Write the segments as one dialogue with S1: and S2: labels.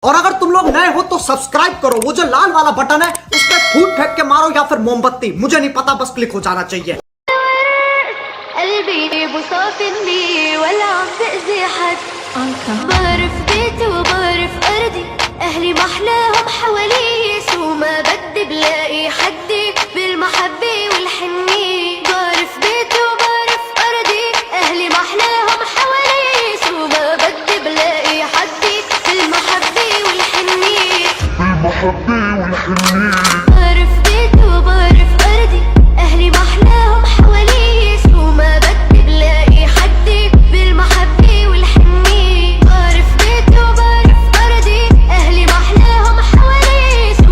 S1: और अगर तुम लोग नए हो तो सब्सक्राइब करो, वो जो लाल वाला बटन है उस पर फूट फेंक के मारो या फिर मोमबत्ती, मुझे नहीं पता, बस क्लिक हो जाना चाहिए।
S2: بعرف بيتي وبعرف أرضي، أهلي محلاهم حوالي، وما بدي بلاقي حدي بالمحبة والحنية. بعرف بيتي وبعرف أرضي، أهلي محلاهم حوالي،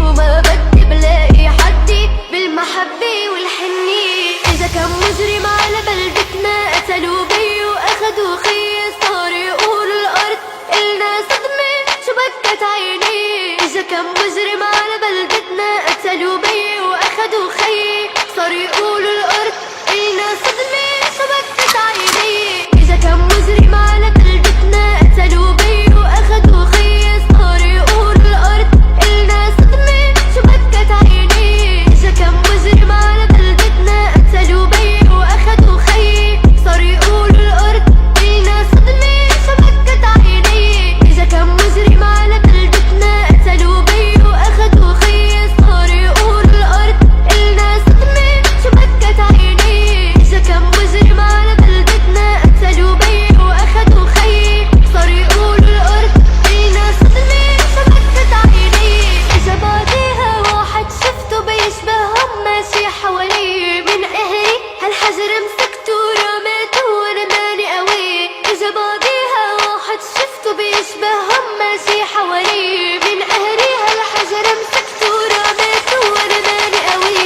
S2: وما بدي بلاقي حدي بالمحبة والحنية. إذا كان مجرم على بلدتنا قتلوا بي وأخدوا خي، صار يقولوا الأرض إلنا صدمة شو بكت عيني. إذا كان مجرم على بلدتنا قتلوا بي واخدوا خيي، صار يقولوا الارض إلنا صدمة شو بكت عيني. إذا كان مجرم على بلدتنا قتلوا بي واخدوا خيي، صار يقولوا الارض إلنا صدمة شو بكت عيني. إذا كان مجرم على بلدتنا قتلوا بي واخدوا خيي، صار يقولوا الارض إلنا صدمة شو بكت عيني. إذا كان مجرم على بلدتنا قتلوا بي واخدوا خيي، صار يقولوا الارض إلنا صدمة شو بكت عيني. إذا كان مجرم على بلدتنا قتلوا بي واخدوا خيي، صار يقولوا الارض إلنا صدمة شو بكت عيني. إذا بعديها واحد شفته بيشبههم ماشي حوالي من قهري، هالحجر مسكته ورميته وانا ماني قوي. إذا بعديها واحد شفته بيشبههم ماشي حوالي من قهري، هالحجر مسكته ورميته وانا ماني قوي.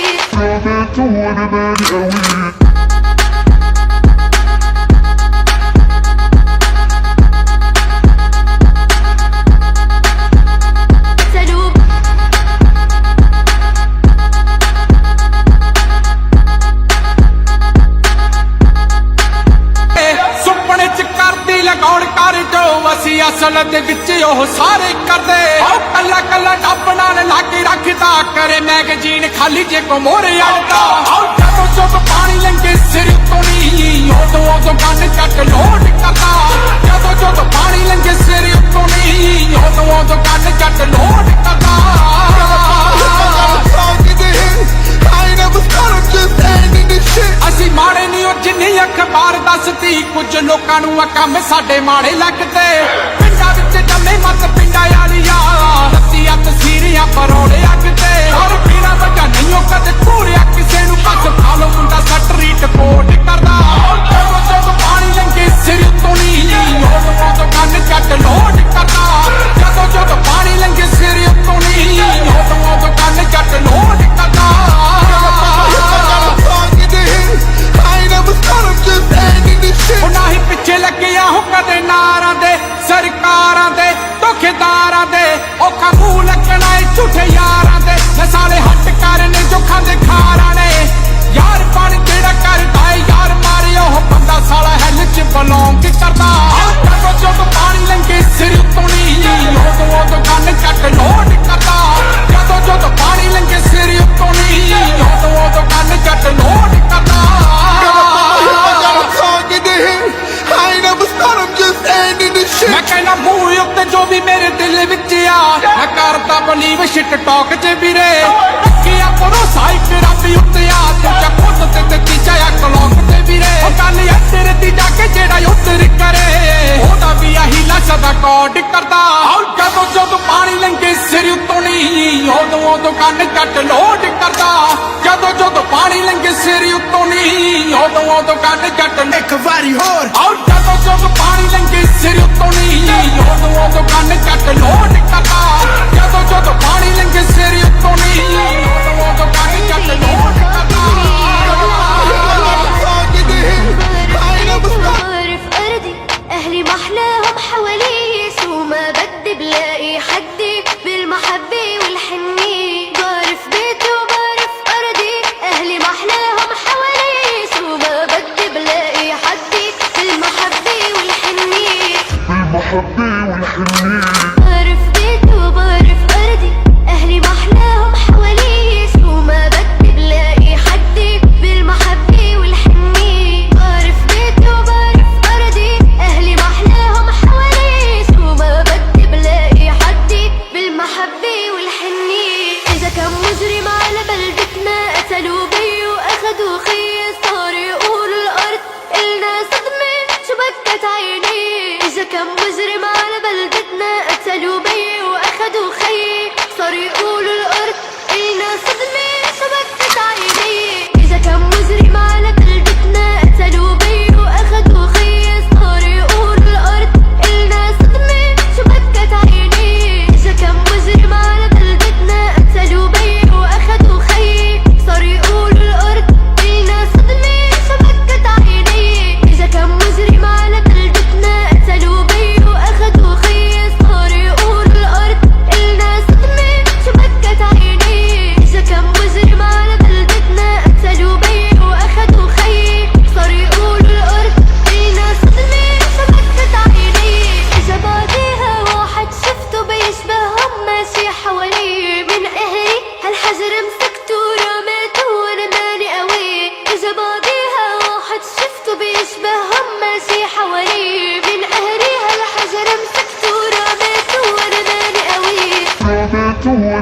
S3: ਸੁਪਨੇ ਚ ਕਰਦੀ ਲਗਾਉਣ ਕਰ ਜੋ ਅਸੀਂ ਅਸਲ ਦੇ ਵਿੱਚ ਉਹ ਸਾਰੇ ਕਰਦੇ। ਕੱਲਾ ਕੱਲਾ ਡੱਬ ਨਾਲ ਲਾਗੇ ਰੱਖਦਾ ਕਰੇ ਮੈਗਜ਼ੀਨ ਖਾਲੀ ਜੇ ਕੋ ਮੋਰੇ ਅੜਦਾ। ਜਦੋਂ ਜਦੋਂ ਪਾਣੀ ਲੰਘੇ ਸਿਰ ਤੋਂ ਨਹੀਂ ਉਦੋਂ ਉਦੋਂ ਕੰਨ ਚੱਟ ਲੋਡ ਕਰਦਾ। ਜਦੋਂ ਜਦੋਂ ਪਾਣੀ ਲੰਘੇ ਸਿਰ ਤੋਂ ਨਹੀਂ ਉਦੋਂ ਉਦੋਂ ਕੰਨ ਚੱਟ ਲੋਡ ਕਰਦਾ। ਅਸੀਂ ਮਾੜੇ ਨਹੀਂ ਉਹ ਜਿੰਨੀ ਅਖਬਾਰ ਦੱਸਦੀ, ਕੁਝ ਲੋਕਾਂ ਨੂੰ ਆ ਕੰਮ ਸਾਡੇ ਮਾੜੇ ਲੱਗਦੇ। ਪਿੰਡਾਂ ਵਿੱਚ ਜੰਮੇ ਮਤ ਪਿੰਡਾਂ ਵਾਲੀਆਂ ਰੱਤੀਆਂ ਤਸੀਰੀਆਂ ਪਰੋੜੇ ਅੱਗਦੇ। ਔਰ ਪੀੜਾ ਵਜਾ ਨਹੀਂ ਉਹ ਕਦੇ ਘੂਰਿਆ ਕਿਸੇ ਨੂੰ, ਬਸ ਫਾਲੋ ਮੁੰਡਾ ਸਟਰੀਟ ਕੋਟ ਕਰਦਾ। ਜਦੋਂ ਜਦੋਂ ਪਾਣੀ ਲੰਘੇ ਸਿਰ ਤੋਂ ਨਹੀਂ ਉਦੋਂ ਉਦੋਂ ਕੰਨ ਚੱਟ ਲੋਡ ਕਰਦਾ। ਜਦੋਂ ਜਦੋਂ ਪਾਣੀ ਲੰਘੇ ਸਿਰ ਤੋਂ ਨਹੀਂ ਉਦੋਂ ਉਦੋਂ ਕੰਨ ਚੱਟ ਲੋਡ ਕਰਦਾ। ਉਹ ਨਾ ਹੀ ਪਿੱਛੇ ਲੱਗਿਆ ਹੋ ਕਦੇ ਨਾਰਾਂ ਦੇ, ਸਰਕਾਰਾਂ ਦੇ, ਧੋਖੇਦਾਰਾਂ ਦੇ। ਔਖਾ ਮੂੰਹ ਲੱਗਣਾ ਏ ਝੂਠੇ ਯਾਰਾਂ ਦੇ, ਸਾਲੇ ਹੱਟ ਕਰਨੇ ਜੋ ਖਾਂਦੇ ਖਾਰਾਂ ਨੇ। ਯਾਰ ਬਣ ਜਿਹੜਾ ਕਰਦਾ ਏ ਯਾਰ ਮਾਰੇ, ਉਹ ਬੰਦਾ ਸਾਲਾ ਹੈਲ ਚ ਬਲੌਂਗ ਕਰਦਾ। ਜਦੋਂ ਜਦੋਂ ਪਾਣੀ ਲੰਘੇ ਸਿਰ ਤੋਂ ਨਹੀਂ ਉਦੋਂ ਉਦੋਂ ਕੰਨ ਚੱਟ ਲੋਡ ਕਰਦਾ। ਜਦੋਂ ਜਦੋਂ ਪਾਣੀ ਲੰਘੇ ਸਿਰ ਤੋਂ ਨਹੀਂ ਉਦੋਂ ਉਦੋਂ ਕੰਨ ਚੱਟ ਲੋਡ ਕਰਦਾ। ਮੈਂ ਕਹਿਣਾ ਮੂੰਹ ਉੱਤੇ ਜੋ ਵੀ ਮੇਰੇ ਦਿਲ ਵਿੱਚ ਆ, ਮੈਂ ਕਰਦਾ ਬਲੀਵ ਸ਼ਿਟ ਟਾਕ ਚ ਵੀਰੇ। ਰੱਖਿਆ ਭਰੋਸਾ ਇੱਕ ਰੱਬ ਉੱਤੇ ਆ, ਦੂਜਾ ਖੁਦ ਤੇ ਤੀਜਾ ਆ ਕਲੌਕ ਤੇ ਵੀਰੇ। ਉਹ ਗੱਲ ਆ ਤੇਰੇ ਦੀ ਜਾ ਕੇ ਜਿਹੜਾ ਉੱਤਰ ਕਰੇ, ਉਹਦਾ ਵੀ ਆਹੀ ਸਦਾ ਕੋਡ ਕਰਦਾ। ਜਦੋਂ ਜਦੋਂ ਪਾਣੀ ਲੰਘੇ ਸਿਰ ਉੱਤੋਂ ਨਹੀਂ ਉਦੋਂ ਉਦੋਂ ਕੰਨ ਕੱਟ ਲੋਡ ਕਰਦਾ। ਜਦੋਂ ਜਦੋਂ ਪਾਣੀ ਲੰਘੇ ਸਿਰ ਉੱਤੋਂ ਨਹੀਂ ਉਦੋਂ ਉਦੋਂ ਕੰਨ ਕੱਟ ਇੱਕ ਵਾਰੀ ਹੋਰ। ਜਦੋਂ ਜਦੋਂ ਪਾਣੀ ਲੰਘੇ ਸਿਰ ਉੱਤੋਂ ਨਹੀਂ ਉਦੋਂ ਉਦੋਂ ਕੰਨ ਕੱਟ ਲੋਡ ਕਰਦਾ। ਜਦੋਂ ਜਦੋਂ ਪਾਣੀ ਲੰਘੇ ਸਿਰ ਉੱਤੋਂ ਨਹੀਂ ਉਦੋਂ ਉਦੋਂ ਕੰਨ ਕੱਟ ਲੋਡ ਕਰਦਾ।
S2: بعرف أرضي، أهلي محلاهم حوالي، وما بدي بلاقي حدي بالمحبة والحنية. بعرف بيتي وبعرف أرضي، أهلي محلاهم حوالي، وما بدي بلاقي حدي بالمحبة والحنية. بعرف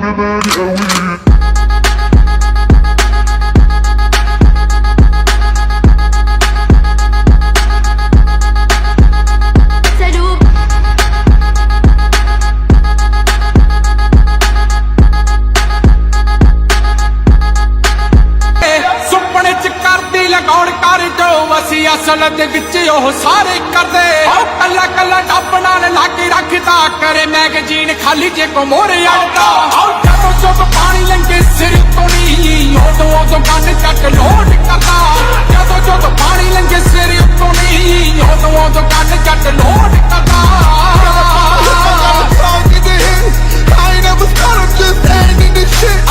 S2: سلوب
S3: ਸੁਪਨੇ ਚ ਕਰਦੀ ਲਗਾਉਣ ਕਰ ਜੋ ਅਸੀਂ ਅਸਲ ਦੇ ਵਿੱਚ ਉਹ ਸਾਰੇ ਕਰਦੇ ਕੱਲਾ ਕੱਲਾ ਡੱਬ ਨਾਲ ਲਾਗੇ ਰੱਖਦਾ ਕਰੇ ਮੈਗਜ਼ੀਨ ਖਾਲੀ ਜੇ ਕੋ ਮੋਰੇ ਆਉਂਦਾ ਜਦੋਂ ਜਦੋਂ ਪਾਣੀ ਲੰਗੇ ਸਿਰ ਤੋਂ ਨਹੀਂ ਉਦੋਂ ਕੰਨ ਚੱਟ ਲੋਡ ਕਰਦਾ ਜਦੋਂ ਜਦੋਂ ਪਾਣੀ ਲੰਗੇ ਸਿਰ ਤੋਂ ਨਹੀਂ ਉਦੋਂ ਕੰਨ ਚੱਟ ਲੋਡ ਕਰਦਾ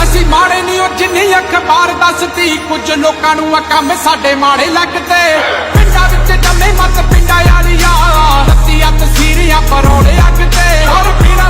S3: ਅਸੀਂ ਮਾੜੇ ਨਹੀਂ ਉਹ ਜਿੰਨੀ ਅਖਬਾਰ ਦੱਸਦੀ ਕੁਝ ਲੋਕਾਂ ਨੂੰ ਆ ਕੰਮ ਸਾਡੇ ਮਾੜੇ ਲੱਗਦੇ ਪਿੰਡਾਂ ਵਿੱਚ ਜੰਮੇ ਮਤ ਪਿੰਡਾਂ ਵਾਲੀਆਂ ਲੱਸੀਆਂ ਤਸਵੀਰਾਂ ਪਰੋੜੇ ਅੱਗ ਤੇ ਔਰ ਪੀਣਾ